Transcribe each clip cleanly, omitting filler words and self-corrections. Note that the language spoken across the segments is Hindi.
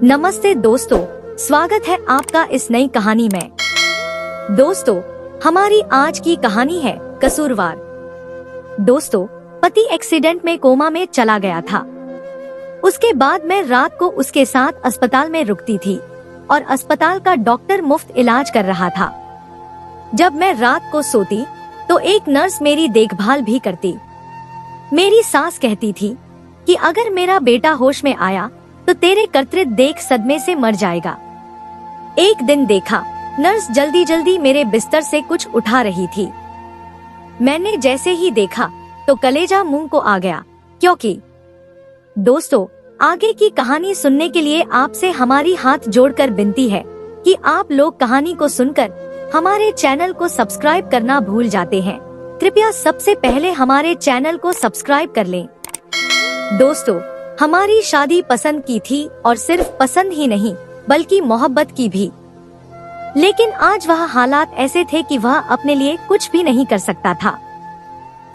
नमस्ते दोस्तों, स्वागत है आपका इस नई कहानी में। दोस्तों, हमारी आज की कहानी है कसूरवार। दोस्तों, पति एक्सीडेंट में कोमा में चला गया था। उसके बाद मैं रात को उसके साथ अस्पताल में रुकती थी और अस्पताल का डॉक्टर मुफ्त इलाज कर रहा था। जब मैं रात को सोती तो एक नर्स मेरी देखभाल भी करती। मेरी सास कहती थी कि अगर मेरा बेटा होश में आया तो तेरे कर्तृत्व देख सदमे से मर जाएगा। एक दिन देखा, नर्स जल्दी जल्दी मेरे बिस्तर से कुछ उठा रही थी। मैंने जैसे ही देखा तो कलेजा मुंह को आ गया, क्योंकि दोस्तों, आगे की कहानी सुनने के लिए आपसे हमारी हाथ जोड़कर विनती है कि आप लोग कहानी को सुनकर हमारे चैनल को सब्सक्राइब करना भूल जाते हैं। कृपया सबसे पहले हमारे चैनल को सब्सक्राइब कर लें। दोस्तों, हमारी शादी पसंद की थी और सिर्फ पसंद ही नहीं बल्कि मोहब्बत की भी। लेकिन आज वह हालात ऐसे थे कि वह अपने लिए कुछ भी नहीं कर सकता था।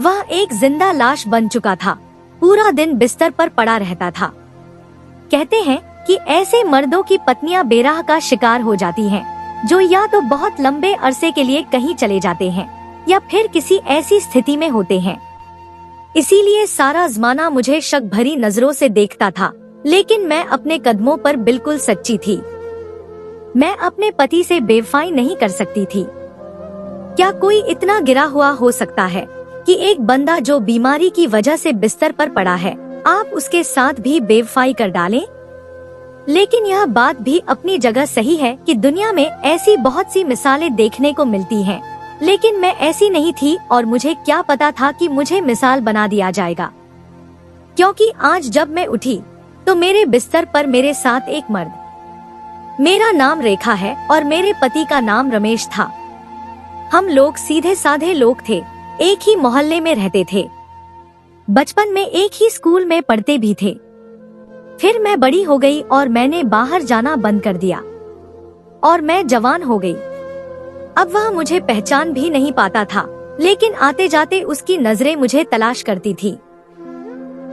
वह एक जिंदा लाश बन चुका था, पूरा दिन बिस्तर पर पड़ा रहता था। कहते हैं कि ऐसे मर्दों की पत्नियां बेराह का शिकार हो जाती हैं, जो या तो बहुत लंबे अरसे के लिए कहीं चले जाते हैं या फिर किसी ऐसी स्थिति में होते हैं। इसीलिए सारा ज़माना मुझे शक भरी नजरों से देखता था, लेकिन मैं अपने कदमों पर बिल्कुल सच्ची थी। मैं अपने पति से बेवफाई नहीं कर सकती थी। क्या कोई इतना गिरा हुआ हो सकता है कि एक बंदा जो बीमारी की वजह से बिस्तर पर पड़ा है, आप उसके साथ भी बेवफाई कर डालें? लेकिन यह बात भी अपनी जगह सही है कि दुनिया में ऐसी बहुत सी मिसालें देखने को मिलती हैं, लेकिन मैं ऐसी नहीं थी और मुझे क्या पता था कि मुझे मिसाल बना दिया जाएगा। क्योंकि आज जब मैं उठी तो मेरे बिस्तर पर मेरे साथ एक मर्द, मेरा नाम रेखा है और मेरे पति का नाम रमेश था। हम लोग सीधे साधे लोग थे, एक ही मोहल्ले में रहते थे, बचपन में एक ही स्कूल में पढ़ते भी थे। फिर मैं बड़ी हो गई और मैंने बाहर जाना बंद कर दिया और मैं जवान हो गई। अब वह मुझे पहचान भी नहीं पाता था, लेकिन आते जाते उसकी नजरें मुझे तलाश करती थी,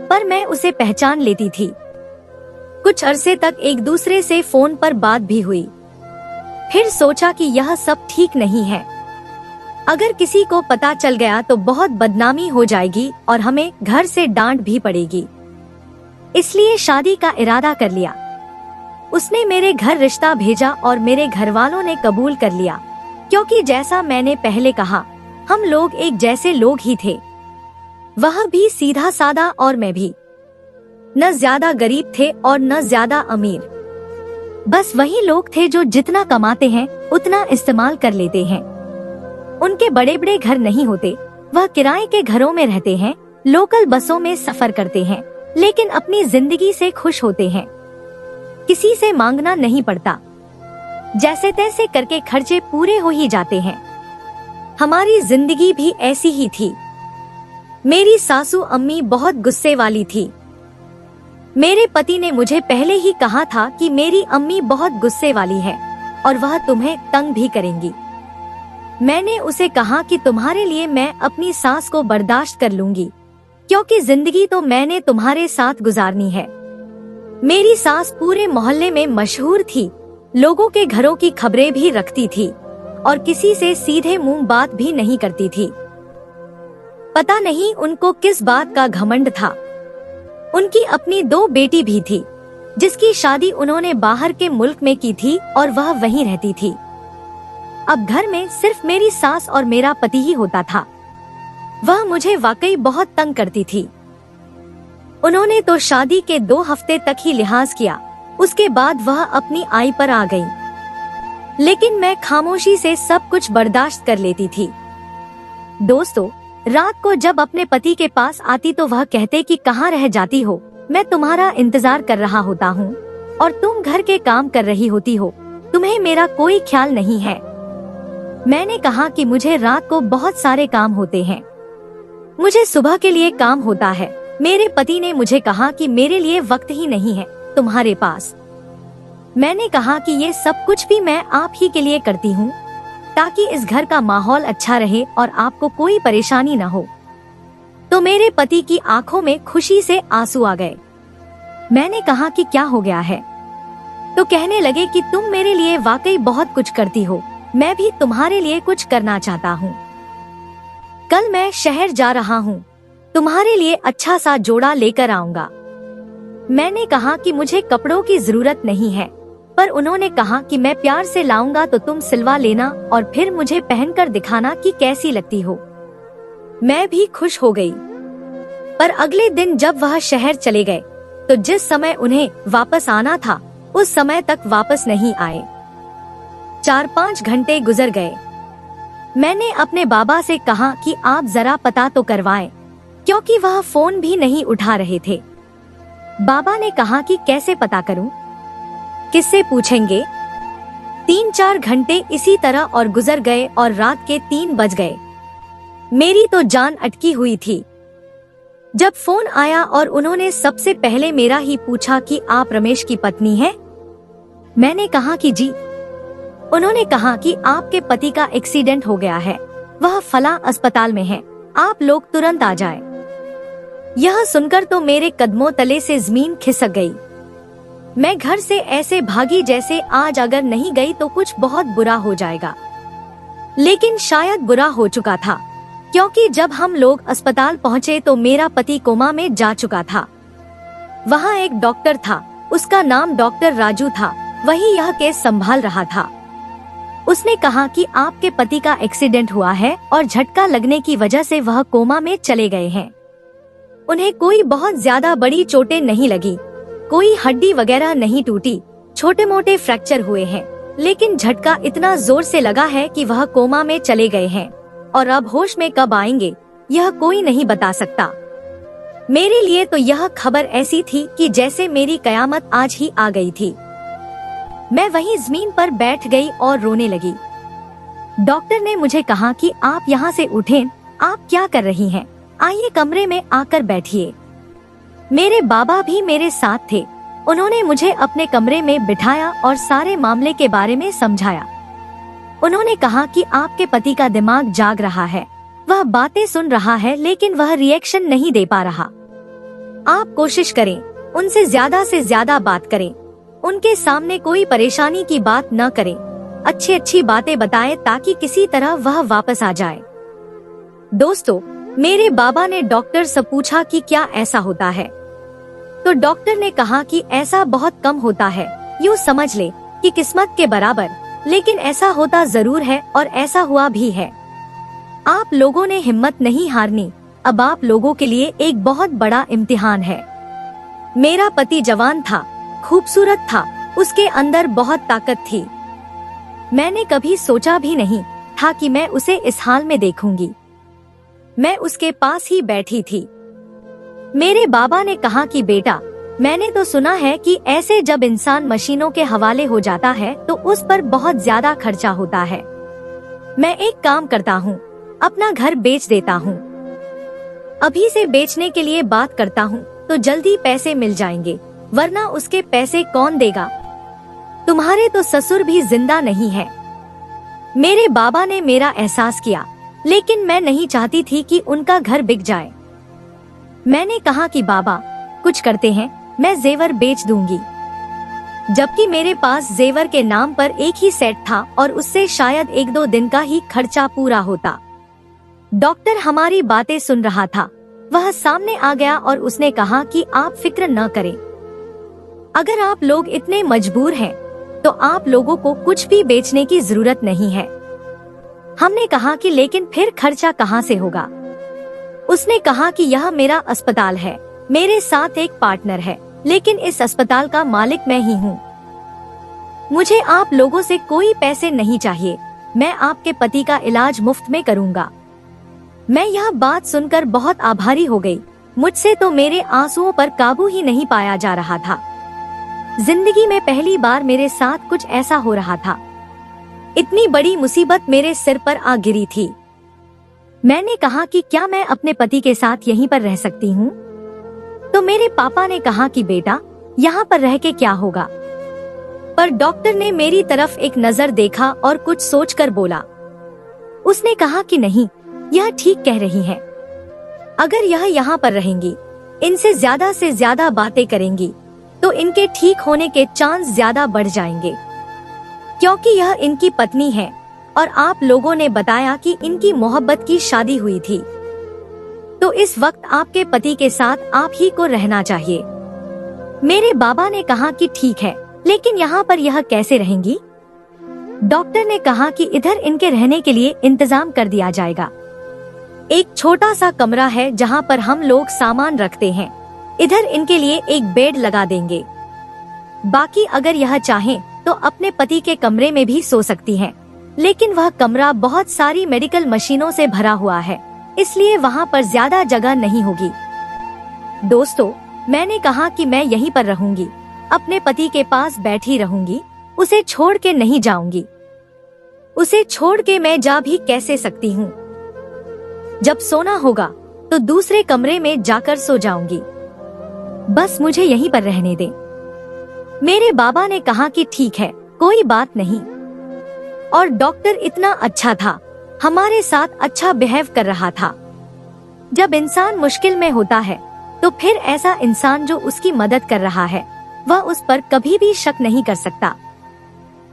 पर मैं उसे पहचान लेती थी। कुछ अरसे तक एक दूसरे से फोन पर बात भी हुई। फिर सोचा कि यह सब ठीक नहीं है। अगर किसी को पता चल गया तो बहुत बदनामी हो जाएगी और हमें घर से डांट भी पड़ेगी। इसलिए शादी का इरादा कर लिया। उसने मेरे घर रिश्ता भेजा और मेरे घर वालों ने कबूल कर लिया, क्योंकि जैसा मैंने पहले कहा, हम लोग एक जैसे लोग ही थे। वह भी सीधा सादा और मैं भी। न ज्यादा गरीब थे और न ज्यादा अमीर। बस वही लोग थे जो जितना कमाते हैं उतना इस्तेमाल कर लेते हैं। उनके बड़े बड़े घर नहीं होते, वह किराए के घरों में रहते हैं, लोकल बसों में सफर करते हैं, लेकिन अपनी जिंदगी से खुश होते हैं। किसी से मांगना नहीं पड़ता, जैसे तैसे करके खर्चे पूरे हो ही जाते हैं। हमारी जिंदगी भी ऐसी ही थी। मेरी सासू अम्मी बहुत गुस्से वाली थी। मेरे पति ने मुझे पहले ही कहा था कि मेरी अम्मी बहुत गुस्से वाली है और वह तुम्हें तंग भी करेंगी। मैंने उसे कहा कि तुम्हारे लिए मैं अपनी सास को बर्दाश्त कर लूंगी, क्योंकि जिंदगी तो मैंने तुम्हारे साथ गुजारनी है। मेरी सास पूरे मोहल्ले में मशहूर थी, लोगों के घरों की खबरें भी रखती थी और किसी से सीधे मुंह बात भी नहीं करती थी। पता नहीं उनको किस बात का घमंड था। उनकी अपनी 2 बेटी भी थी, जिसकी शादी उन्होंने बाहर के मुल्क में की थी और वह वहीं रहती थी। अब घर में सिर्फ मेरी सास और मेरा पति ही होता था। वह मुझे वाकई बहुत तंग करती थी। उन्होंने तो शादी के 2 हफ्ते तक ही लिहाज किया, उसके बाद वह अपनी आई पर आ गई। लेकिन मैं खामोशी से सब कुछ बर्दाश्त कर लेती थी। दोस्तों, रात को जब अपने पति के पास आती तो वह कहते कि कहाँ रह जाती हो, मैं तुम्हारा इंतजार कर रहा होता हूँ और तुम घर के काम कर रही होती हो, तुम्हें मेरा कोई ख्याल नहीं है। मैंने कहा कि मुझे रात को बहुत सारे काम होते हैं, मुझे सुबह के लिए काम होता है। मेरे पति ने मुझे कहा कि मेरे लिए वक्त ही नहीं है तुम्हारे पास। मैंने कहा कि ये सब कुछ भी मैं आप ही के लिए करती हूँ, ताकि इस घर का माहौल अच्छा रहे और आपको कोई परेशानी न हो। तो मेरे पति की आंखों में खुशी से आंसू आ गए। मैंने कहा कि क्या हो गया है? तो कहने लगे कि तुम मेरे लिए वाकई बहुत कुछ करती हो, मैं भी तुम्हारे लिए कुछ करना चाहता हूँ। कल मैं शहर जा रहा हूँ, तुम्हारे लिए अच्छा सा जोड़ा लेकर आऊंगा। मैंने कहा कि मुझे कपड़ों की जरूरत नहीं है, पर उन्होंने कहा कि मैं प्यार से लाऊंगा तो तुम सिलवा लेना और फिर मुझे पहनकर दिखाना कि कैसी लगती हो। मैं भी खुश हो गई। पर अगले दिन जब वह शहर चले गए तो जिस समय उन्हें वापस आना था उस समय तक वापस नहीं आए। 4-5 घंटे गुजर गए। मैंने अपने बाबा से कहा कि आप जरा पता तो करवाएं, क्योंकि वह फोन भी नहीं उठा रहे थे। बाबा ने कहा कि कैसे पता करूं, किससे पूछेंगे। 3-4 घंटे इसी तरह और गुजर गए और रात के 3 बज गए। मेरी तो जान अटकी हुई थी। जब फोन आया और उन्होंने सबसे पहले मेरा ही पूछा कि आप रमेश की पत्नी हैं? मैंने कहा कि जी। उन्होंने कहा कि आपके पति का एक्सीडेंट हो गया है, वह फला अस्पताल में है, आप लोग तुरंत आ जाएं। यह सुनकर तो मेरे कदमों तले से जमीन खिसक गई। मैं घर से ऐसे भागी जैसे आज अगर नहीं गई तो कुछ बहुत बुरा हो जाएगा। लेकिन शायद बुरा हो चुका था, क्योंकि जब हम लोग अस्पताल पहुँचे तो मेरा पति कोमा में जा चुका था। वहाँ एक डॉक्टर था, उसका नाम डॉक्टर राजू था, वही यह केस संभाल रहा था। उसने कहा कि आपके पति का एक्सीडेंट हुआ है और झटका लगने की वजह से वह कोमा में चले गए हैं। उन्हें कोई बहुत ज्यादा बड़ी चोटें नहीं लगी, कोई हड्डी वगैरह नहीं टूटी, छोटे मोटे फ्रैक्चर हुए हैं, लेकिन झटका इतना जोर से लगा है कि वह कोमा में चले गए हैं और अब होश में कब आएंगे यह कोई नहीं बता सकता। मेरे लिए तो यह खबर ऐसी थी कि जैसे मेरी कयामत आज ही आ गई थी। मैं वहीं जमीन पर बैठ गई और रोने लगी। डॉक्टर ने मुझे कहा कि आप यहाँ से उठें, आप क्या कर रही हैं? आइए कमरे में आकर बैठिए। मेरे बाबा भी मेरे साथ थे। उन्होंने मुझे अपने कमरे में बिठाया और सारे मामले के बारे में समझाया। उन्होंने कहा कि आपके पति का दिमाग जाग रहा है, वह बातें सुन रहा है लेकिन वह रिएक्शन नहीं दे पा रहा। आप कोशिश करें, उनसे ज्यादा से ज्यादा बात करें, उनके सामने कोई परेशानी की बात न करें, अच्छी अच्छी बातें बताएं ताकि किसी तरह वह वापस आ जाए। दोस्तों, मेरे बाबा ने डॉक्टर से पूछा कि क्या ऐसा होता है, तो डॉक्टर ने कहा कि ऐसा बहुत कम होता है, यूँ समझ ले कि किस्मत के बराबर, लेकिन ऐसा होता जरूर है और ऐसा हुआ भी है। आप लोगों ने हिम्मत नहीं हारनी, अब आप लोगों के लिए एक बहुत बड़ा इम्तिहान है। मेरा पति जवान था, खूबसूरत था, उसके अंदर बहुत ताकत थी। मैंने कभी सोचा भी नहीं था कि मैं उसे इस हाल में देखूंगी। मैं उसके पास ही बैठी थी। मेरे बाबा ने कहा कि बेटा, मैंने तो सुना है कि ऐसे जब इंसान मशीनों के हवाले हो जाता है तो उस पर बहुत ज्यादा खर्चा होता है। मैं एक काम करता हूँ, अपना घर बेच देता हूँ। अभी से बेचने के लिए बात करता हूँ तो जल्दी पैसे मिल जाएंगे, वरना उसके पैसे कौन देगा? तुम्हारे तो ससुर भी जिंदा नहीं है। मेरे बाबा ने मेरा एहसास किया, लेकिन मैं नहीं चाहती थी कि उनका घर बिक जाए। मैंने कहा कि बाबा, कुछ करते हैं, मैं जेवर बेच दूंगी। जबकि मेरे पास जेवर के नाम पर एक ही सेट था और उससे शायद 1-2 दिन का ही खर्चा पूरा होता। डॉक्टर हमारी बातें सुन रहा था। वह सामने आ गया और उसने कहा कि आप फिक्र न करें, अगर आप लोग इतने मजबूर हैं तो आप लोगों को कुछ भी बेचने की जरूरत नहीं है। हमने कहा कि लेकिन फिर खर्चा कहाँ से होगा? उसने कहा कि यह मेरा अस्पताल है, मेरे साथ एक पार्टनर है, लेकिन इस अस्पताल का मालिक मैं ही हूँ। मुझे आप लोगों से कोई पैसे नहीं चाहिए, मैं आपके पति का इलाज मुफ्त में करूँगा। मैं यह बात सुनकर बहुत आभारी हो गई। मुझसे तो मेरे आंसुओं पर काबू ही नहीं पाया जा रहा था। जिंदगी में पहली बार मेरे साथ कुछ ऐसा हो रहा था। इतनी बड़ी मुसीबत मेरे सिर पर आ गिरी थी। मैंने कहा कि क्या मैं अपने पति के साथ यहीं पर रह सकती हूँ? तो मेरे पापा ने कहा कि बेटा, यहाँ पर रह के क्या होगा? पर डॉक्टर ने मेरी तरफ एक नजर देखा और कुछ सोचकर बोला। उसने कहा कि नहीं, यह ठीक कह रही है। अगर यह यहाँ पर रहेंगी, इनसे ज्यादा से ज्यादा बातें करेंगी, तो इनके ठीक होने के चांस ज्यादा बढ़ जाएंगे, क्योंकि यह इनकी पत्नी है और आप लोगों ने बताया कि इनकी मोहब्बत की शादी हुई थी, तो इस वक्त आपके पति के साथ आप ही को रहना चाहिए। मेरे बाबा ने कहा कि ठीक है, लेकिन यहाँ पर यह कैसे रहेंगी? डॉक्टर ने कहा कि इधर इनके रहने के लिए इंतजाम कर दिया जाएगा। एक छोटा सा कमरा है जहाँ पर हम लोग सामान रखते हैं, इधर इनके लिए एक बेड लगा देंगे। बाकी अगर यह चाहें तो अपने पति के कमरे में भी सो सकती हैं, लेकिन वह कमरा बहुत सारी मेडिकल मशीनों से भरा हुआ है, इसलिए वहाँ पर ज्यादा जगह नहीं होगी। दोस्तों, मैंने कहा कि मैं यहीं पर रहूंगी, अपने पति के पास बैठी रहूंगी, उसे छोड़ के नहीं जाऊंगी। उसे छोड़ के मैं जा भी कैसे सकती हूँ? जब सोना होगा तो दूसरे कमरे में जाकर सो जाऊंगी, बस मुझे यहीं पर रहने दे। मेरे बाबा ने कहा कि ठीक है, कोई बात नहीं। और डॉक्टर इतना अच्छा था, हमारे साथ अच्छा बिहेव कर रहा था। जब इंसान मुश्किल में होता है तो फिर ऐसा इंसान जो उसकी मदद कर रहा है वह उस पर कभी भी शक नहीं कर सकता।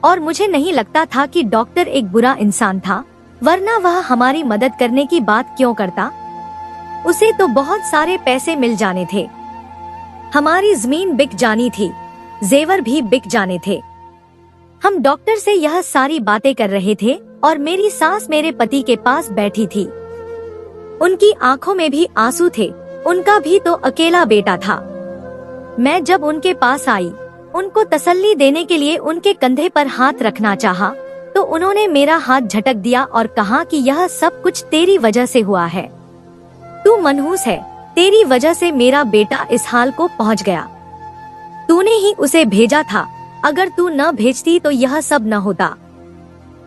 और मुझे नहीं लगता था कि डॉक्टर एक बुरा इंसान था, वरना वह हमारी मदद करने की बात क्यों करता? उसे तो बहुत सारे पैसे मिल जाने थे, हमारी जमीन बिक जानी थी, जेवर भी बिक जाने थे। हम डॉक्टर से यह सारी बातें कर रहे थे और मेरी सास मेरे पति के पास बैठी थी। उनकी आंखों में भी आंसू थे, उनका भी तो अकेला बेटा था। मैं जब उनके पास आई, उनको तसल्ली देने के लिए उनके कंधे पर हाथ रखना चाहा, तो उन्होंने मेरा हाथ झटक दिया और कहा कि यह सब कुछ तेरी वजह से हुआ है, तू मनहूस है, तेरी वजह से मेरा बेटा इस हाल को पहुंच गया। तूने ही उसे भेजा था, अगर तू न भेजती तो यह सब न होता।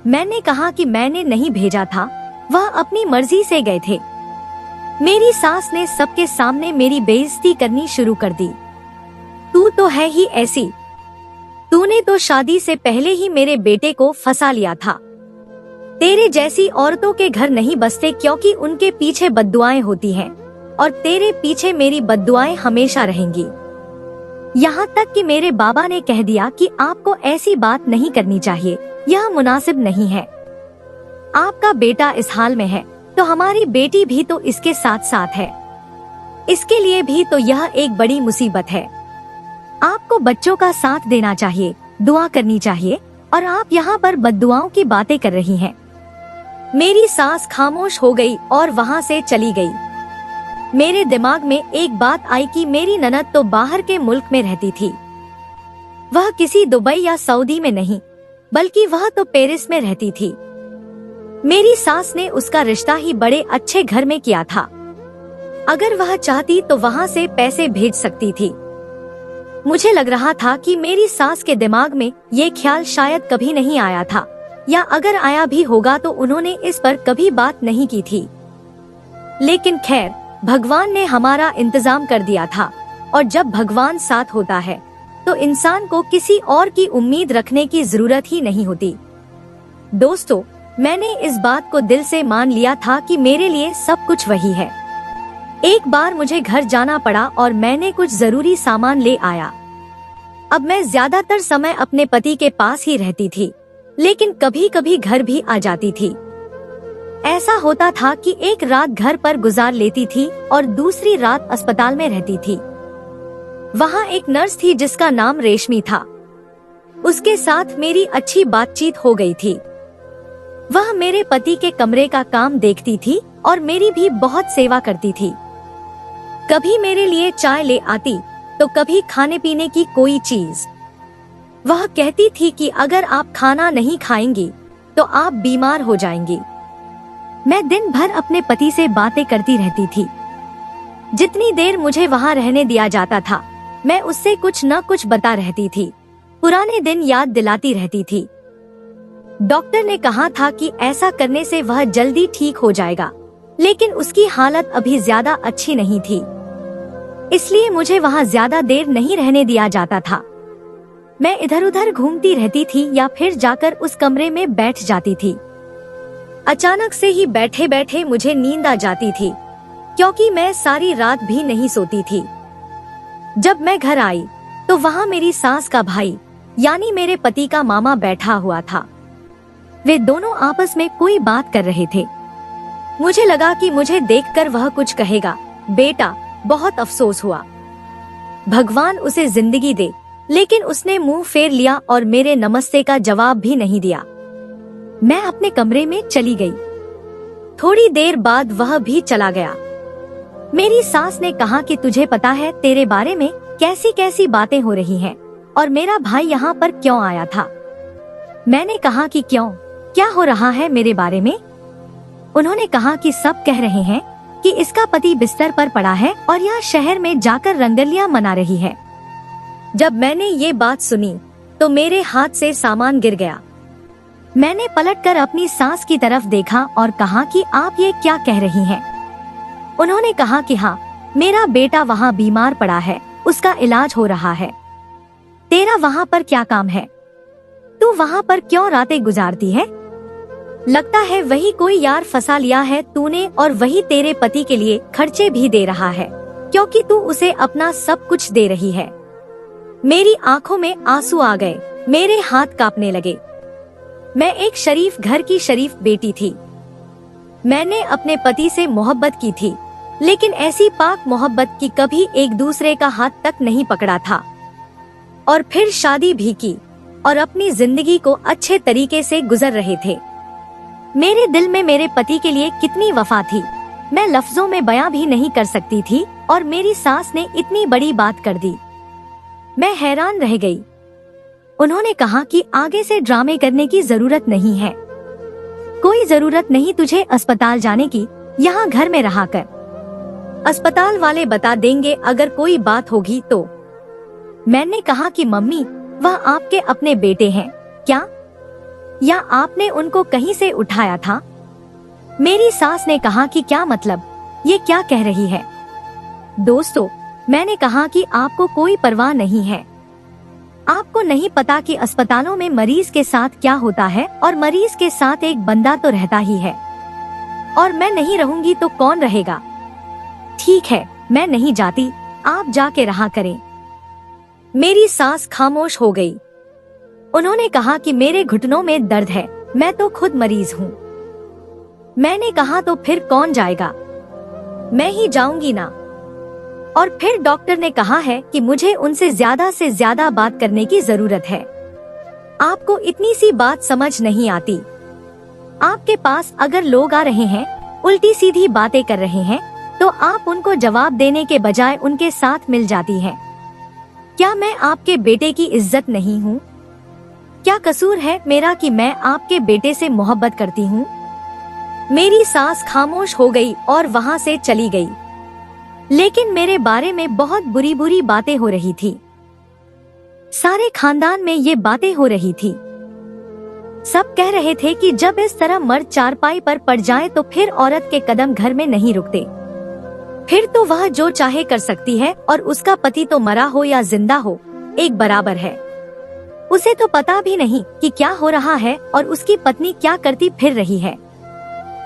मैंने कहा कि मैंने नहीं भेजा था, वह अपनी मर्जी से गए थे। मेरी सास ने सबके सामने मेरी बेइज्जती करनी शुरू कर दी। तू तो है ही ऐसी, तूने तो शादी से पहले ही मेरे बेटे को फंसा लिया था। तेरे जैसी औरतों के घर नहीं बसते, क्योंकि उनके पीछे बद्दुआएं होती हैं, और तेरे पीछे मेरी बद्दुआएं हमेशा रहेंगी। यहाँ तक कि मेरे बाबा ने कह दिया कि आपको ऐसी बात नहीं करनी चाहिए, यह मुनासिब नहीं है। आपका बेटा इस हाल में है तो हमारी बेटी भी तो इसके साथ साथ है, इसके लिए भी तो यह एक बड़ी मुसीबत है। आपको बच्चों का साथ देना चाहिए, दुआ करनी चाहिए, और आप यहाँ पर बद्दुआओं की बातें कर रही हैं। मेरी सास खामोश हो गई और वहाँ से चली गई। मेरे दिमाग में एक बात आई कि मेरी ननद तो बाहर के मुल्क में रहती थी, वह किसी दुबई या सऊदी में नहीं, बल्कि वह तो पेरिस में रहती थी। मेरी सास ने उसका रिश्ता ही बड़े अच्छे घर में किया था, अगर वह चाहती तो वहाँ से पैसे भेज सकती थी। मुझे लग रहा था कि मेरी सास के दिमाग में ये ख्याल शायद कभी नहीं आया था, या अगर आया भी होगा तो उन्होंने इस पर कभी बात नहीं की थी। लेकिन खैर, भगवान ने हमारा इंतजाम कर दिया था, और जब भगवान साथ होता है तो इंसान को किसी और की उम्मीद रखने की जरूरत ही नहीं होती। दोस्तों, मैंने इस बात को दिल से मान लिया था कि मेरे लिए सब कुछ वही है। एक बार मुझे घर जाना पड़ा और मैंने कुछ जरूरी सामान ले आया। अब मैं ज्यादातर समय अपने पति के पास ही रहती थी, लेकिन कभी कभी घर भी आ जाती थी। ऐसा होता था कि एक रात घर पर गुजार लेती थी और दूसरी रात अस्पताल में रहती थी। वहाँ एक नर्स थी जिसका नाम रेशमी था, उसके साथ मेरी अच्छी बातचीत हो गई थी। वह मेरे पति के कमरे का काम देखती थी और मेरी भी बहुत सेवा करती थी। कभी मेरे लिए चाय ले आती तो कभी खाने पीने की कोई चीज। वह कहती थी कि अगर आप खाना नहीं खाएंगी तो आप बीमार हो जाएंगी। मैं दिन भर अपने पति से बातें करती रहती थी। जितनी देर मुझे वहाँ रहने दिया जाता था, मैं उससे कुछ न कुछ बता रहती थी, पुराने दिन याद दिलाती रहती थी। डॉक्टर ने कहा था कि ऐसा करने से वह जल्दी ठीक हो जाएगा, लेकिन उसकी हालत अभी ज्यादा अच्छी नहीं थी, इसलिए मुझे वहाँ ज्यादा देर नहीं रहने दिया जाता था। मैं इधर उधर घूमती रहती थी या फिर जाकर उस कमरे में बैठ जाती थी। अचानक से ही बैठे बैठे मुझे नींद आ जाती थी, क्योंकि मैं सारी रात भी नहीं सोती थी। जब मैं घर आई तो वहाँ मेरी सास का भाई यानी मेरे पति का मामा बैठा हुआ था। वे दोनों आपस में कोई बात कर रहे थे। मुझे लगा कि मुझे देखकर वह कुछ कहेगा। बेटा, बहुत अफसोस हुआ, भगवान उसे जिंदगी दे, लेकिन उसने मुंह फेर लिया और मेरे नमस्ते का जवाब भी नहीं दिया। मैं अपने कमरे में चली गई। थोड़ी देर बाद वह भी चला गया। मेरी सास ने कहा कि तुझे पता है तेरे बारे में कैसी कैसी बातें हो रही हैं और मेरा भाई यहाँ पर क्यों आया था। मैंने कहा कि क्यों, क्या हो रहा है मेरे बारे में। उन्होंने कहा कि सब कह रहे हैं कि इसका पति बिस्तर पर पड़ा है और यह शहर में जाकर रंगोलियां मना रही है। जब मैंने ये बात सुनी तो मेरे हाथ से सामान गिर गया। मैंने पलटकर अपनी सास की तरफ देखा और कहा कि आप ये क्या कह रही हैं? उन्होंने कहा कि हाँ, मेरा बेटा वहाँ बीमार पड़ा है, उसका इलाज हो रहा है। तेरा वहाँ पर क्या काम है? तू वहाँ पर क्यों रातें गुजारती है? लगता है वही कोई यार फंसा लिया है तूने और वही तेरे पति के लिए खर्चे भी दे रहा है, क्योंकि तू उसे अपना सब कुछ दे रही है। मेरी आंखों में आंसू आ गए, मेरे हाथ कांपने लगे। मैं एक शरीफ घर की शरीफ बेटी थी। मैंने अपने पति से मोहब्बत की थी, लेकिन ऐसी पाक मोहब्बत की कभी एक दूसरे का हाथ तक नहीं पकड़ा था। और फिर शादी भी की और अपनी जिंदगी को अच्छे तरीके से गुजर रहे थे। मेरे दिल में मेरे पति के लिए कितनी वफा थी, मैं लफ्जों में बयां भी नहीं कर सकती थी, और मेरी सास ने इतनी बड़ी बात कर दी। मैं हैरान रह गई। उन्होंने कहा कि आगे से ड्रामे करने की जरूरत नहीं है, कोई जरूरत नहीं तुझे अस्पताल जाने की, यहाँ घर में रहा कर, अस्पताल वाले बता देंगे अगर कोई बात होगी तो। मैंने कहा कि मम्मी, वह आपके अपने बेटे हैं क्या, या आपने उनको कहीं से उठाया था? मेरी सास ने कहा कि क्या मतलब, ये क्या कह रही है? दोस्तों, मैंने कहा कि आपको कोई परवाह नहीं है, आपको नहीं पता कि अस्पतालों में मरीज के साथ क्या होता है, और मरीज के साथ एक बंदा तो रहता ही है, और मैं नहीं रहूंगी तो कौन रहेगा? ठीक है, मैं नहीं जाती, आप जाके रहा करें। मेरी सास खामोश हो गई। उन्होंने कहा कि मेरे घुटनों में दर्द है, मैं तो खुद मरीज हूँ। मैंने कहा तो फिर कौन जाएगा, मैं ही जाऊंगी ना। और फिर डॉक्टर ने कहा है कि मुझे उनसे से ज्यादा बात करने की जरूरत है। आपको इतनी सी बात समझ नहीं आती। आपके पास अगर लोग आ रहे हैं, उल्टी सीधी बातें कर रहे हैं, तो आप उनको जवाब देने के बजाय उनके साथ मिल जाती हैं। क्या मैं आपके बेटे की इज्जत नहीं हूँ? क्या कसूर है मेरा कि मैं आपके बेटे से मोहब्बत करती हूँ? मेरी सास खामोश हो गई और वहाँ से चली गई। लेकिन मेरे बारे में बहुत बुरी बुरी बातें हो रही थी। सारे खानदान में ये बातें हो रही थी। सब कह रहे थे कि जब इस तरह मर्द चारपाई पर पड़ जाए तो फिर औरत के कदम घर में नहीं रुकते, फिर तो वह जो चाहे कर सकती है, और उसका पति तो मरा हो या जिंदा हो, एक बराबर है। उसे तो पता भी नहीं कि क्या हो रहा है और उसकी पत्नी क्या करती फिर रही है।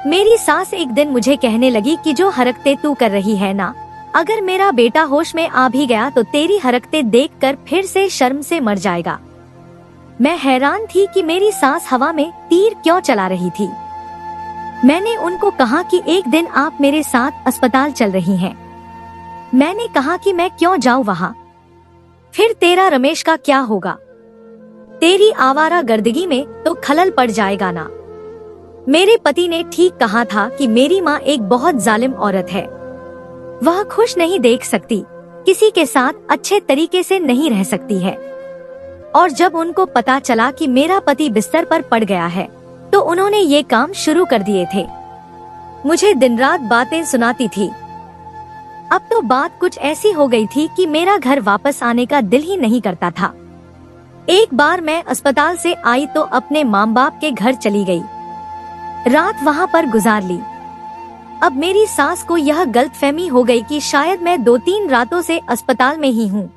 मेरी सास एक दिन मुझे कहने लगी कि जो हरकतें तू कर रही है ना, अगर मेरा बेटा होश में आ भी गया तो तेरी हरकतें देखकर फिर से शर्म से मर जाएगा। मैं हैरान थी कि मेरी सास हवा में तीर क्यों चला रही थी। मैंने उनको कहा कि एक दिन आप मेरे साथ अस्पताल चल रही हैं। मैंने कहा कि मैं क्यों जाऊं वहाँ, फिर तेरा रमेश का क्या होगा? तेरी आवारा गर्दगी में तो खलल पड़ जाएगा ना। मेरे पति ने ठीक कहा था कि मेरी माँ एक बहुत जालिम औरत है। वह खुश नहीं देख सकती, किसी के साथ अच्छे तरीके से नहीं रह सकती है। और जब उनको पता चला कि मेरा पति बिस्तर पर पड़ गया है, तो उन्होंने ये काम शुरू कर दिए थे। मुझे दिन रात बातें सुनाती थी। अब तो बात कुछ ऐसी हो गई थी कि मेरा घर वापस आने का दिल ही नहीं करता था। एक बार मैं अस्पताल से आई तो अपने माँ बाप के घर चली गई, रात वहाँ पर गुजार ली। अब मेरी सास को यह गलतफहमी हो गई कि शायद मैं 2-3 रातों से अस्पताल में ही हूँ,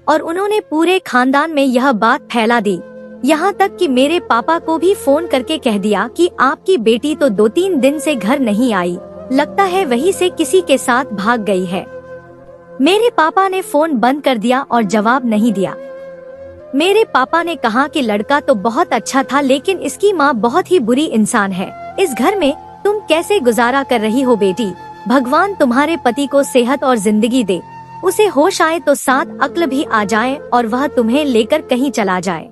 और उन्होंने पूरे खानदान में यह बात फैला दी। यहाँ तक कि मेरे पापा को भी फोन करके कह दिया कि आपकी बेटी तो 2-3 दिन से घर नहीं आई, लगता है वहीं से किसी के साथ भाग गई है। मेरे पापा ने फोन बंद कर दिया और जवाब नहीं दिया। मेरे पापा ने कहा कि लड़का तो बहुत अच्छा था, लेकिन इसकी माँ बहुत ही बुरी इंसान है। इस घर में तुम कैसे गुजारा कर रही हो बेटी? भगवान तुम्हारे पति को सेहत और जिंदगी दे, उसे होश आए तो साथ अक्ल भी आ जाए और वह तुम्हें लेकर कहीं चला जाए।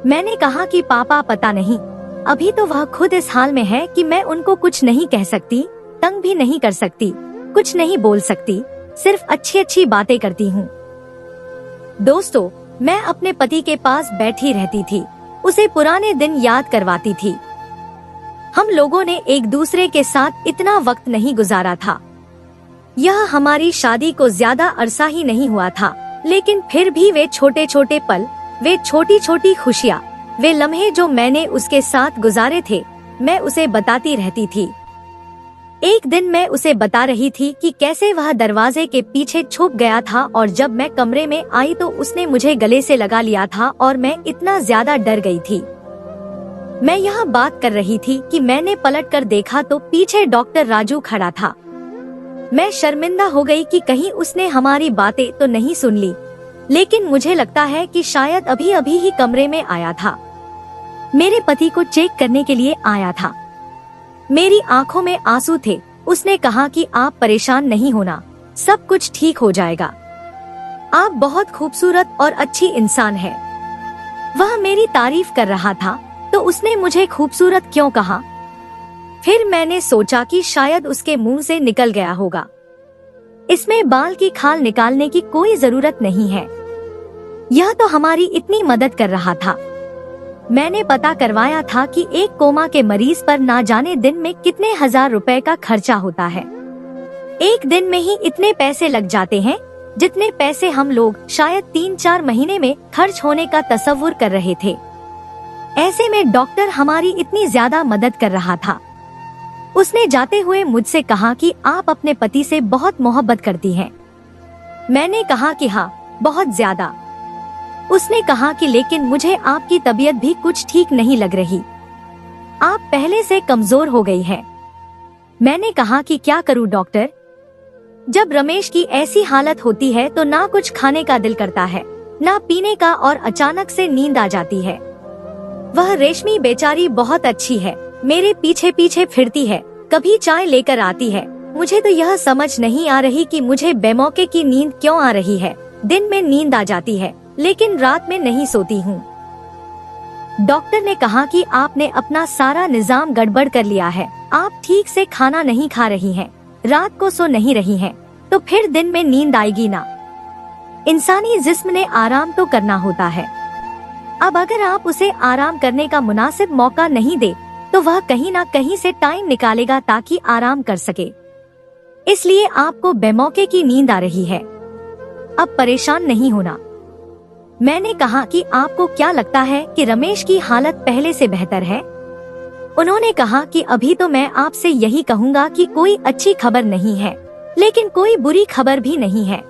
मैंने कहा कि पापा पता नहीं, अभी तो वह खुद इस हाल में है कि मैं उनको कुछ नहीं कह सकती, तंग भी नहीं कर सकती, कुछ नहीं बोल सकती, सिर्फ अच्छी अच्छी बातें करती हूँ। दोस्तों, मैं अपने पति के पास बैठी रहती थी, उसे पुराने दिन याद करवाती थी। हम लोगों ने एक दूसरे के साथ इतना वक्त नहीं गुजारा था। यह हमारी शादी को ज्यादा अरसा ही नहीं हुआ था, लेकिन फिर भी वे छोटे छोटे पल, वे छोटी छोटी खुशियाँ, वे लम्हे जो मैंने उसके साथ गुजारे थे, मैं उसे बताती रहती थी। एक दिन मैं उसे बता रही थी कि कैसे वह दरवाजे के पीछे छुप गया था और जब मैं कमरे में आई तो उसने मुझे गले से लगा लिया था और मैं इतना ज्यादा डर गई थी। मैं यह बात कर रही थी कि मैंने पलटकर देखा तो पीछे डॉक्टर राजू खड़ा था। मैं शर्मिंदा हो गई कि कहीं उसने हमारी बातें तो नहीं सुन ली, लेकिन मुझे लगता है कि शायद अभी अभी ही कमरे में आया था। मेरे पति को चेक करने के लिए आया था। मेरी आंखों में आंसू थे। उसने कहा कि आप परेशान नहीं होना, सब कुछ ठीक हो जाएगा। आप बहुत खूबसूरत और अच्छी इंसान हैं। वह मेरी तारीफ कर रहा था, तो उसने मुझे खूबसूरत क्यों कहा? फिर मैंने सोचा कि शायद उसके मुंह से निकल गया होगा। इसमें बाल की खाल निकालने की कोई जरूरत नहीं है। यह तो हमारी इतनी मदद कर रहा था। मैंने पता करवाया था कि एक कोमा के मरीज पर ना जाने दिन में कितने हजार रुपए का खर्चा होता है। एक दिन में ही इतने पैसे लग जाते हैं, जितने पैसे हम लोग शायद 3-4 महीने में खर्च होने का तसव्वुर कर रहे थे। ऐसे में डॉक्टर हमारी इतनी ज्यादा मदद कर रहा था। उसने जाते हुए मुझसे कहा कि आप अपने पति से बहुत मोहब्बत करती हैं। मैंने कहा कि हाँ, बहुत ज्यादा। उसने कहा कि लेकिन मुझे आपकी तबीयत भी कुछ ठीक नहीं लग रही, आप पहले से कमजोर हो गई हैं। मैंने कहा कि क्या करूं डॉक्टर? जब रमेश की ऐसी हालत होती है तो ना कुछ खाने का दिल करता है, ना पीने का, और अचानक से नींद आ जाती है। वह रेशमी बेचारी बहुत अच्छी है, मेरे पीछे पीछे फिरती है, कभी चाय लेकर आती है। मुझे तो यह समझ नहीं आ रही कि मुझे बेमौके की नींद क्यों आ रही है। दिन में नींद आ जाती है, लेकिन रात में नहीं सोती हूँ। डॉक्टर ने कहा कि आपने अपना सारा निजाम गड़बड़ कर लिया है। आप ठीक से खाना नहीं खा रही हैं, रात को सो नहीं रही हैं, तो फिर दिन में नींद आएगी ना। इंसानी जिस्म ने आराम तो करना होता है। अब अगर आप उसे आराम करने का मुनासिब मौका नहीं दे तो वह कहीं ना कहीं से टाइम निकालेगा ताकि आराम कर सके। इसलिए आपको बेमौके की नींद आ रही है। अब परेशान नहीं होना। मैंने कहा कि आपको क्या लगता है कि रमेश की हालत पहले से बेहतर है? उन्होंने कहा कि अभी तो मैं आपसे यही कहूँगा कि कोई अच्छी खबर नहीं है, लेकिन कोई बुरी खबर भी नहीं है।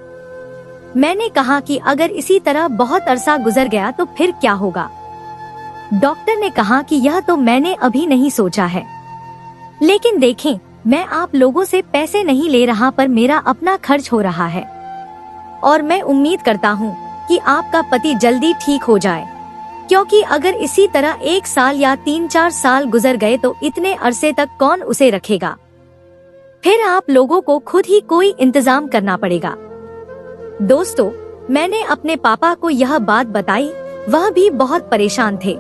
मैंने कहा कि अगर इसी तरह बहुत अरसा गुजर गया तो फिर क्या होगा? डॉक्टर ने कहा कि यह तो मैंने अभी नहीं सोचा है, लेकिन देखें, मैं आप लोगों से पैसे नहीं ले रहा, पर मेरा अपना खर्च हो रहा है और मैं उम्मीद करता हूँ कि आपका पति जल्दी ठीक हो जाए, क्योंकि अगर इसी तरह 1 साल या 3-4 साल गुजर गए तो इतने अरसे तक कौन उसे रखेगा? फिर आप लोगों को खुद ही कोई इंतजाम करना पड़ेगा। दोस्तों, मैंने अपने पापा को यह बात बताई, वह भी बहुत परेशान थे।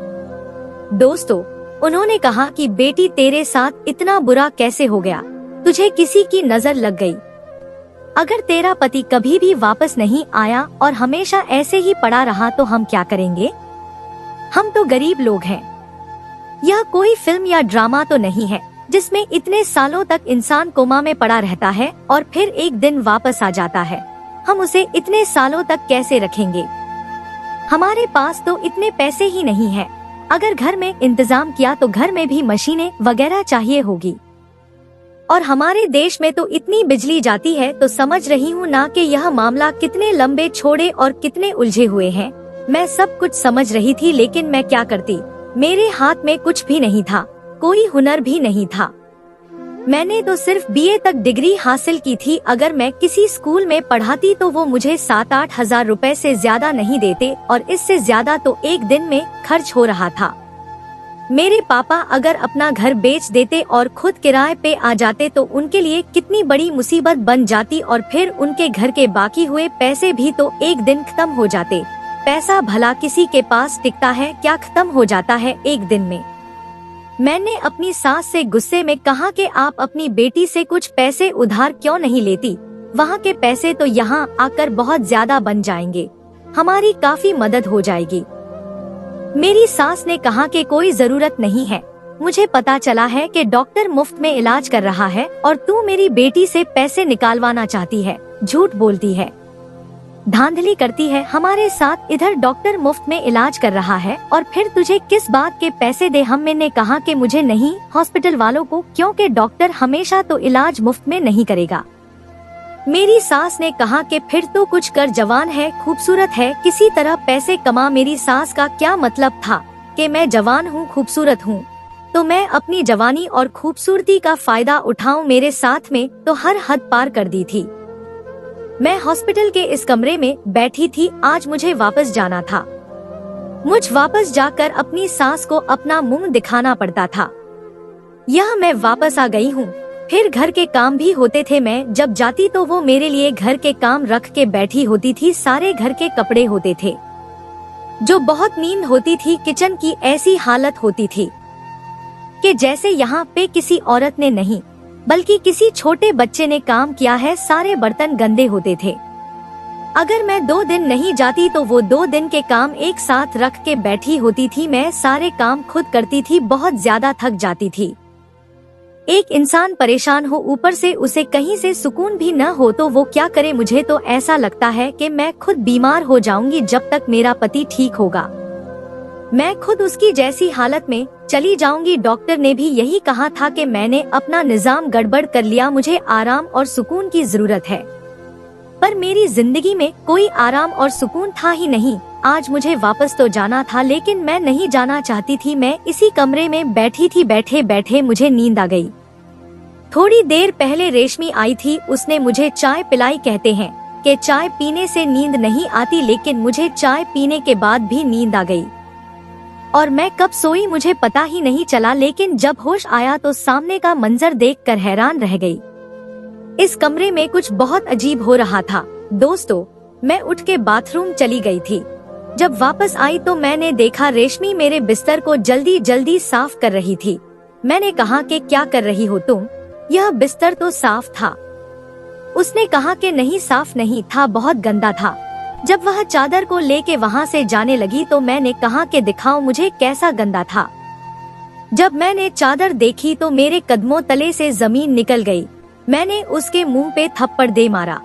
दोस्तों, उन्होंने कहा कि बेटी तेरे साथ इतना बुरा कैसे हो गया? तुझे किसी की नजर लग गई? अगर तेरा पति कभी भी वापस नहीं आया और हमेशा ऐसे ही पड़ा रहा तो हम क्या करेंगे? हम तो गरीब लोग हैं। यह कोई फिल्म या ड्रामा तो नहीं है जिसमें इतने सालों तक इंसान कोमा में पड़ा रहता है और फिर एक दिन वापस आ जाता है। हम उसे इतने सालों तक कैसे रखेंगे? हमारे पास तो इतने पैसे ही नहीं है। अगर घर में इंतजाम किया तो घर में भी मशीनें वगैरह चाहिए होगी, और हमारे देश में तो इतनी बिजली जाती है, तो समझ रही हूँ ना कि यह मामला कितने लंबे छोड़े और कितने उलझे हुए हैं। मैं सब कुछ समझ रही थी, लेकिन मैं क्या करती? मेरे हाथ में कुछ भी नहीं था, कोई हुनर भी नहीं था। मैंने तो सिर्फ बीए तक डिग्री हासिल की थी। अगर मैं किसी स्कूल में पढ़ाती तो वो मुझे 7-8 हजार रुपए से ज्यादा नहीं देते और इससे ज्यादा तो एक दिन में खर्च हो रहा था। मेरे पापा अगर अपना घर बेच देते और खुद किराए पे आ जाते तो उनके लिए कितनी बड़ी मुसीबत बन जाती और फिर उनके घर के बाकी हुए पैसे भी तो एक दिन खत्म हो जाते। पैसा भला किसी के पास टिकता है क्या, खत्म हो जाता है एक दिन में। मैंने अपनी सास से गुस्से में कहा कि आप अपनी बेटी से कुछ पैसे उधार क्यों नहीं लेती, वहाँ के पैसे तो यहाँ आकर बहुत ज्यादा बन जाएंगे, हमारी काफी मदद हो जाएगी। मेरी सास ने कहा कि कोई जरूरत नहीं है, मुझे पता चला है कि डॉक्टर मुफ्त में इलाज कर रहा है और तू मेरी बेटी से पैसे निकालवाना चाहती है, झूठ बोलती है, धांधली करती है हमारे साथ। इधर डॉक्टर मुफ्त में इलाज कर रहा है और फिर तुझे किस बात के पैसे दे हम। मैंने कहा कि मुझे नहीं, हॉस्पिटल वालों को, क्योंकि डॉक्टर हमेशा तो इलाज मुफ्त में नहीं करेगा। मेरी सास ने कहा कि फिर तो कुछ कर, जवान है, खूबसूरत है, किसी तरह पैसे कमा। मेरी सास का क्या मतलब था कि मैं जवान हूँ, खूबसूरत हूँ, तो मैं अपनी जवानी और खूबसूरती का फायदा उठाऊं। मेरे साथ में तो हर हद पार कर दी थी। मैं हॉस्पिटल के इस कमरे में बैठी थी। आज मुझे वापस जाना था। मुझ वापस जाकर अपनी सास को अपना मुंह दिखाना पड़ता था। यह मैं वापस आ गई हूँ। फिर घर के काम भी होते थे। मैं जब जाती तो वो मेरे लिए घर के काम रख के बैठी होती थी। सारे घर के कपड़े होते थे, जो बहुत नींद होती थी। किचन की ऐसी हालत होती थी कि जैसे यहाँ पे किसी औरत ने नहीं बल्कि किसी छोटे बच्चे ने काम किया है। सारे बर्तन गंदे होते थे। अगर मैं 2 दिन नहीं जाती तो वो 2 दिन के काम एक साथ रख के बैठी होती थी। मैं सारे काम खुद करती थी, बहुत ज्यादा थक जाती थी। एक इंसान परेशान हो, ऊपर से उसे कहीं से सुकून भी न हो तो वो क्या करे। मुझे तो ऐसा लगता है कि मैं खुद बीमार हो जाऊंगी जब तक मेरा पति ठीक होगा। मैं खुद उसकी जैसी हालत में चली जाऊंगी। डॉक्टर ने भी यही कहा था कि मैंने अपना निजाम गड़बड़ कर लिया। मुझे आराम और सुकून की जरूरत है, पर मेरी जिंदगी में कोई आराम और सुकून था ही नहीं। आज मुझे वापस तो जाना था, लेकिन मैं नहीं जाना चाहती थी। मैं इसी कमरे में बैठी थी। बैठे बैठे मुझे नींद आ गई। थोड़ी देर पहले रेशमी आई थी, उसने मुझे चाय पिलाई। कहते हैं कि चाय पीने से नींद नहीं आती, लेकिन मुझे चाय पीने के बाद भी नींद आ गई और मैं कब सोई मुझे पता ही नहीं चला। लेकिन जब होश आया तो सामने का मंजर देखकर हैरान रह गई। इस कमरे में कुछ बहुत अजीब हो रहा था। दोस्तों, मैं उठ के बाथरूम चली गई थी। जब वापस आई तो मैंने देखा रेशमी मेरे बिस्तर को जल्दी जल्दी साफ कर रही थी। मैंने कहा कि क्या कर रही हो तुम, यह बिस्तर तो साफ था। उसने कहा कि नहीं, साफ नहीं था, बहुत गंदा था। जब वह चादर को लेके वहाँ से जाने लगी तो मैंने कहा कि दिखाओ मुझे कैसा गंदा था। जब मैंने चादर देखी तो मेरे कदमों तले से जमीन निकल गई। मैंने उसके मुंह पे थप्पड़ दे मारा।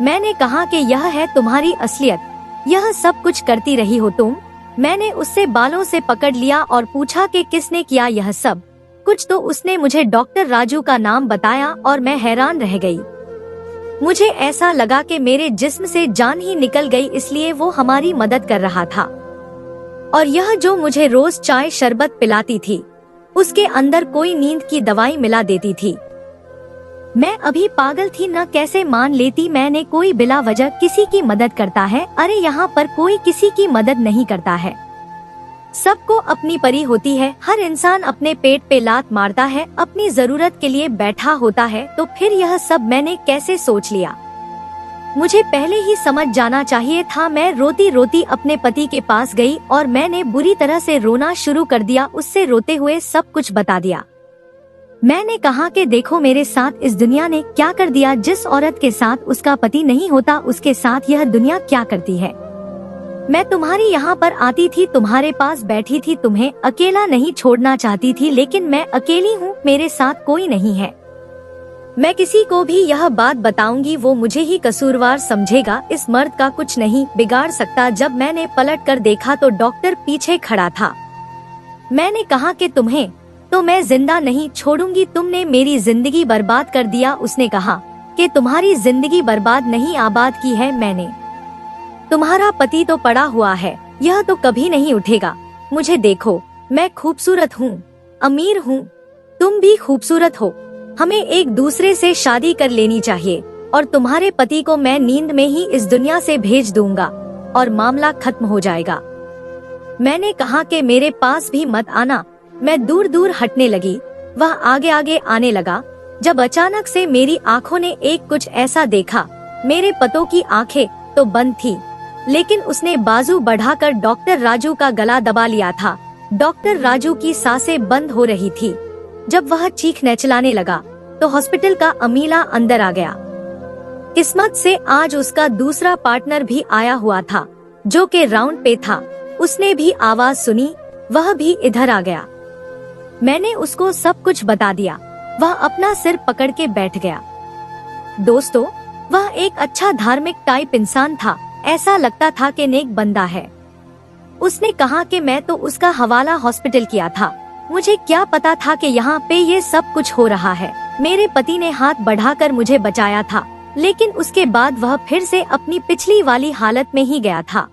मैंने कहा कि यह है तुम्हारी असलियत, यह सब कुछ करती रही हो तुम। मैंने उससे बालों से पकड़ लिया और पूछा कि किसने किया यह सब कुछ। तो उसने मुझे डॉक्टर राजू का नाम बताया और मैं हैरान रह गई। मुझे ऐसा लगा कि मेरे जिस्म से जान ही निकल गई, इसलिए वो हमारी मदद कर रहा था। और यह जो मुझे रोज चाय शरबत पिलाती थी, उसके अंदर कोई नींद की दवाई मिला देती थी। मैं अभी पागल थी, न कैसे मान लेती। मैंने कोई बिला वजह किसी की मदद करता है? अरे यहाँ पर कोई किसी की मदद नहीं करता है। सबको अपनी परी होती है। हर इंसान अपने पेट पे लात मारता है, अपनी जरूरत के लिए बैठा होता है। तो फिर यह सब मैंने कैसे सोच लिया? मुझे पहले ही समझ जाना चाहिए था। मैं रोती रोती अपने पति के पास गई और मैंने बुरी तरह से रोना शुरू कर दिया। उससे रोते हुए सब कुछ बता दिया। मैंने कहा कि देखो मेरे साथ इस दुनिया ने क्या कर दिया। जिस औरत के साथ उसका पति नहीं होता, उसके साथ यह दुनिया क्या करती है। मैं तुम्हारी यहाँ पर आती थी, तुम्हारे पास बैठी थी, तुम्हें अकेला नहीं छोड़ना चाहती थी, लेकिन मैं अकेली हूँ, मेरे साथ कोई नहीं है। मैं किसी को भी यह बात बताऊंगी, वो मुझे ही कसूरवार समझेगा। इस मर्द का कुछ नहीं बिगाड़ सकता। जब मैंने पलट कर देखा तो डॉक्टर पीछे खड़ा था। मैंने कहा कि तुम्हें तो मैं जिंदा नहीं छोड़ूंगी, तुमने मेरी जिंदगी बर्बाद कर दिया। उसने कहा कि तुम्हारी जिंदगी बर्बाद नहीं, आबाद की है मैंने। तुम्हारा पति तो पड़ा हुआ है, यह तो कभी नहीं उठेगा। मुझे देखो, मैं खूबसूरत हूँ, अमीर हूँ, तुम भी खूबसूरत हो, हमें एक दूसरे से शादी कर लेनी चाहिए और तुम्हारे पति को मैं नींद में ही इस दुनिया से भेज दूंगा और मामला खत्म हो जाएगा। मैंने कहा कि मेरे पास भी मत आना। मैं दूर दूर हटने लगी। वह आगे आगे आने लगा, जब अचानक से मेरी आंखों ने एक कुछ ऐसा देखा। मेरे पतों की आंखें तो बंद थी, लेकिन उसने बाजू बढ़ाकर डॉक्टर राजू का गला दबा लिया था। डॉक्टर राजू की सांसें बंद हो रही थी। जब वह चीखने चिल्लाने लगा तो हॉस्पिटल का अमीला अंदर आ गया। किस्मत से आज उसका दूसरा पार्टनर भी आया हुआ था, जो कि राउंड पे था। उसने भी आवाज सुनी, वह भी इधर आ गया। मैंने उसको सब कुछ बता दिया। वह अपना सिर पकड़ के बैठ गया। दोस्तों, वह एक अच्छा धार्मिक टाइप इंसान था। ऐसा लगता था कि नेक बंदा है। उसने कहा कि मैं तो उसका हवाला हॉस्पिटल किया था। मुझे क्या पता था कि यहाँ पे ये सब कुछ हो रहा है। मेरे पति ने हाथ बढ़ाकर मुझे बचाया था, लेकिन उसके बाद वह फिर से अपनी पिछली वाली हालत में ही गया था।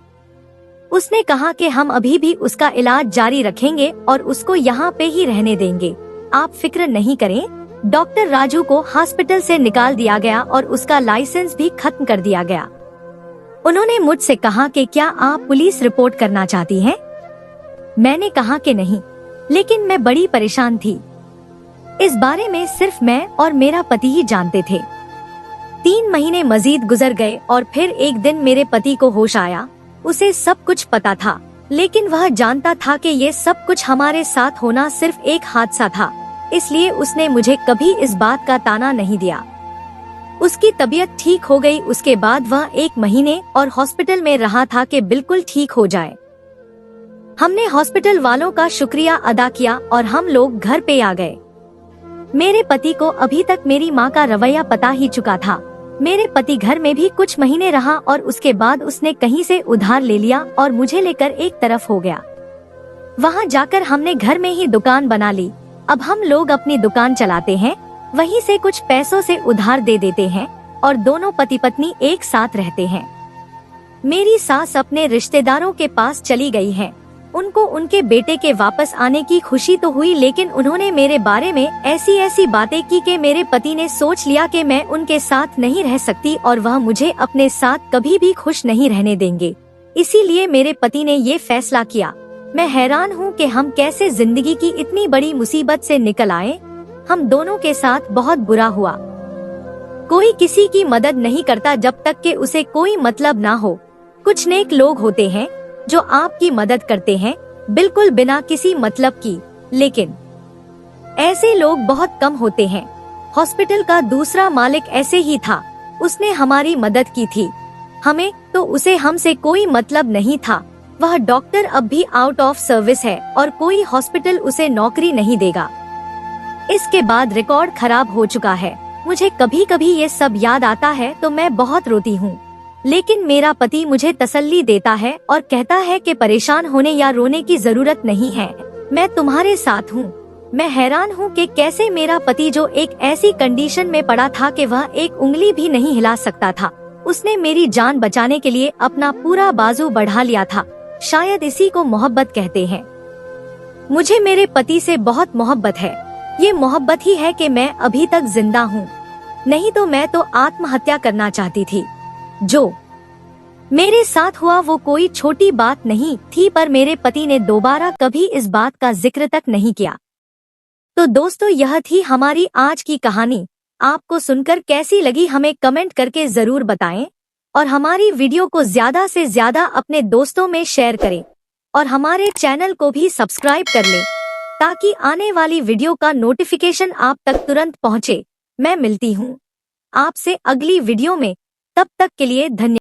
उसने कहा कि हम अभी भी उसका इलाज जारी रखेंगे और उसको यहाँ पे ही रहने देंगे। आप फिक्र नहीं करें। डॉक्टर राजू को हॉस्पिटल से निकाल दिया गया और उसका लाइसेंस भी खत्म कर दिया गया। उन्होंने मुझसे कहा कि क्या आप पुलिस रिपोर्ट करना चाहती हैं? मैंने कहा कि नहीं, लेकिन मैं बड़ी परेशान थी। इस बारे में सिर्फ मैं और मेरा पति ही जानते थे। 3 महीने मजीद गुजर गए और फिर एक दिन मेरे पति को होश आया। उसे सब कुछ पता था, लेकिन वह जानता था कि ये सब कुछ हमारे साथ होना सिर्फ एक हादसा था, इसलिए उसने मुझे कभी इस बात का ताना नहीं दिया। उसकी तबीयत ठीक हो गई। उसके बाद वह 1 महीने और हॉस्पिटल में रहा था कि बिल्कुल ठीक हो जाए। हमने हॉस्पिटल वालों का शुक्रिया अदा किया और हम लोग घर पे आ गए। मेरे पति को अभी तक मेरी माँ का रवैया पता ही चुका था। मेरे पति घर में भी कुछ महीने रहा और उसके बाद उसने कहीं से उधार ले लिया और मुझे लेकर एक तरफ हो गया। वहाँ जाकर हमने घर में ही दुकान बना ली। अब हम लोग अपनी दुकान चलाते हैं, वहीं से कुछ पैसों से उधार दे देते हैं और दोनों पति पत्नी एक साथ रहते हैं। मेरी सास अपने रिश्तेदारों के पास चली गई है। उनको उनके बेटे के वापस आने की खुशी तो हुई, लेकिन उन्होंने मेरे बारे में ऐसी ऐसी बातें की कि मेरे पति ने सोच लिया कि मैं उनके साथ नहीं रह सकती और वह मुझे अपने साथ कभी भी खुश नहीं रहने देंगे। इसीलिए मेरे पति ने ये फैसला किया। मैं हैरान हूँ कि हम कैसे जिंदगी की इतनी बड़ी मुसीबत से निकल आए। हम दोनों के साथ बहुत बुरा हुआ। कोई किसी की मदद नहीं करता जब तक कि उसे कोई मतलब ना हो। कुछ नेक लोग होते हैं जो आपकी मदद करते हैं बिल्कुल बिना किसी मतलब की, लेकिन ऐसे लोग बहुत कम होते हैं। हॉस्पिटल का दूसरा मालिक ऐसे ही था। उसने हमारी मदद की थी। हमें तो उसे हमसे कोई मतलब नहीं था। वह डॉक्टर अब भी आउट ऑफ सर्विस है और कोई हॉस्पिटल उसे नौकरी नहीं देगा। इसके बाद रिकॉर्ड खराब हो चुका है। मुझे कभी कभी ये सब याद आता है तो मैं बहुत रोती हूँ, लेकिन मेरा पति मुझे तसल्ली देता है और कहता है कि परेशान होने या रोने की जरूरत नहीं है, मैं तुम्हारे साथ हूँ। मैं हैरान हूँ कि कैसे मेरा पति, जो एक ऐसी कंडीशन में पड़ा था कि वह एक उंगली भी नहीं हिला सकता था, उसने मेरी जान बचाने के लिए अपना पूरा बाजू बढ़ा लिया था। शायद इसी को मोहब्बत कहते हैं। मुझे मेरे पति से बहुत मोहब्बत है। ये मोहब्बत ही है कि मैं अभी तक जिंदा हूँ, नहीं तो मैं तो आत्महत्या करना चाहती थी। जो मेरे साथ हुआ वो कोई छोटी बात नहीं थी, पर मेरे पति ने दोबारा कभी इस बात का जिक्र तक नहीं किया। तो दोस्तों, यह थी हमारी आज की कहानी। आपको सुनकर कैसी लगी हमें कमेंट करके जरूर बताएं और हमारी वीडियो को ज्यादा से ज्यादा अपने दोस्तों में शेयर करें और हमारे चैनल को भी सब्सक्राइब कर लें ताकि आने वाली वीडियो का नोटिफिकेशन आप तक तुरंत पहुंचे। मैं मिलती हूं आपसे अगली वीडियो में, तब तक के लिए धन्यवाद।